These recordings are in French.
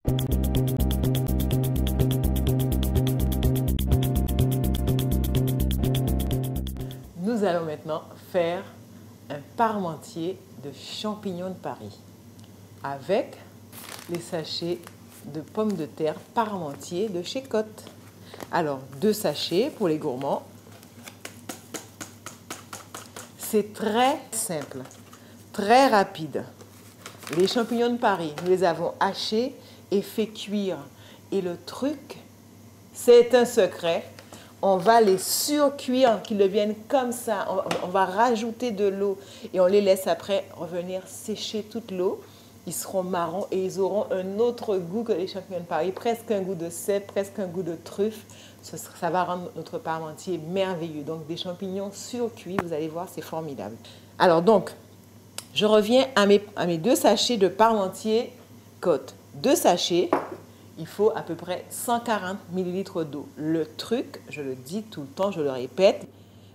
Nous allons maintenant faire un parmentier de champignons de Paris avec les sachets de pommes de terre parmentier de chez Cotte. Alors, 2 sachets pour les gourmands. C'est très simple, très rapide. Les champignons de Paris, nous les avons hachés et fait cuire. Et le truc, c'est un secret. On va les surcuire, qu'ils deviennent comme ça. On va rajouter de l'eau et on les laisse après revenir sécher toute l'eau. Ils seront marrons et ils auront un autre goût que les champignons de Paris, presque un goût de cèpe, presque un goût de truffe. Ça va rendre notre parmentier merveilleux. Donc des champignons surcuits, vous allez voir, c'est formidable. Alors donc, je reviens à mes 2 sachets de parmentier Cotte. 2 sachets, il faut à peu près 140 ml d'eau. Le truc, je le dis tout le temps, je le répète,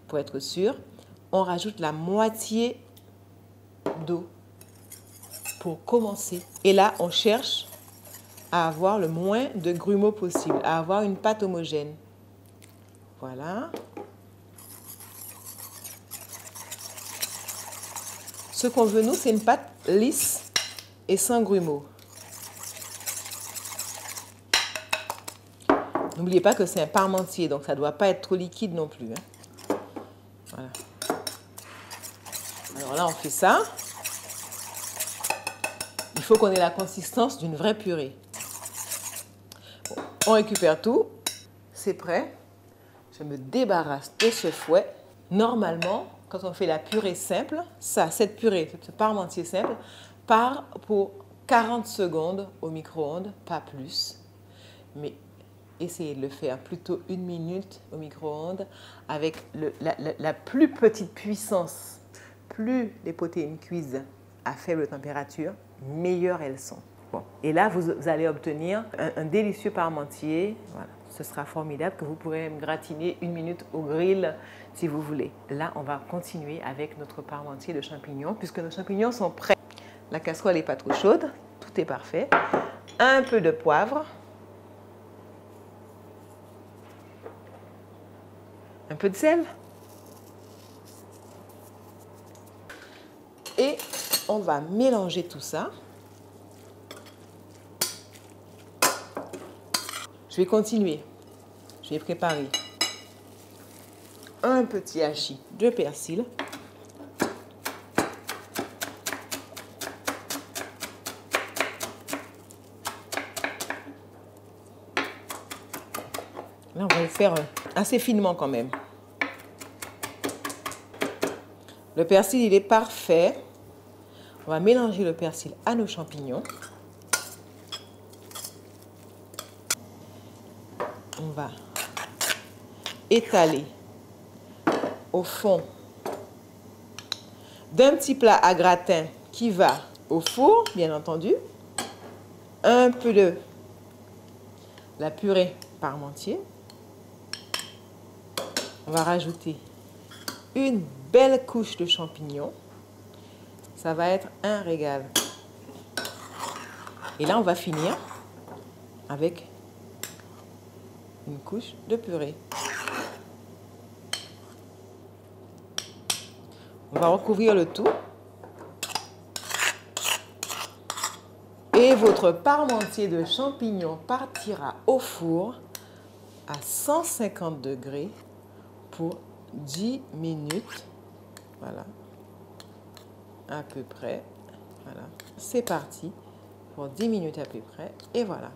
pour être sûr, on rajoute la moitié d'eau pour commencer. Et là, on cherche à avoir le moins de grumeaux possible, à avoir une pâte homogène. Voilà. Ce qu'on veut, nous, c'est une pâte lisse et sans grumeaux. N'oubliez pas que c'est un parmentier, donc ça ne doit pas être trop liquide non plus. Hein. Voilà. Alors là, on fait ça. Il faut qu'on ait la consistance d'une vraie purée. Bon, on récupère tout. C'est prêt. Je me débarrasse de ce fouet. Normalement, quand on fait la purée simple, cette purée, ce parmentier simple, part pour 40 secondes au micro-ondes, pas plus. Mais essayez de le faire plutôt 1 minute au micro-ondes avec la plus petite puissance. Plus les protéines cuisent à faible température, meilleures elles sont. Bon. Et là, vous allez obtenir un délicieux parmentier. Voilà. Ce sera formidable que vous pourrez me gratiner 1 minute au grill si vous voulez. Là, on va continuer avec notre parmentier de champignons puisque nos champignons sont prêts. La casserole n'est pas trop chaude, tout est parfait. Un peu de poivre. Un peu de sel. Et on va mélanger tout ça. Je vais continuer. Je vais préparer un petit hachis de persil. Là, on va le faire assez finement quand même. Le persil, il est parfait. On va mélanger le persil à nos champignons. On va étaler au fond d'un petit plat à gratin qui va au four, bien entendu. Un peu de la purée parmentier. On va rajouter une belle couche de champignons. Ça va être un régal. Et là, on va finir avec une couche de purée. On va recouvrir le tout. Et votre parmentier de champignons partira au four à 150 degrés pour 10 minutes. Voilà. À peu près. Voilà. C'est parti pour 10 minutes à peu près. Et voilà.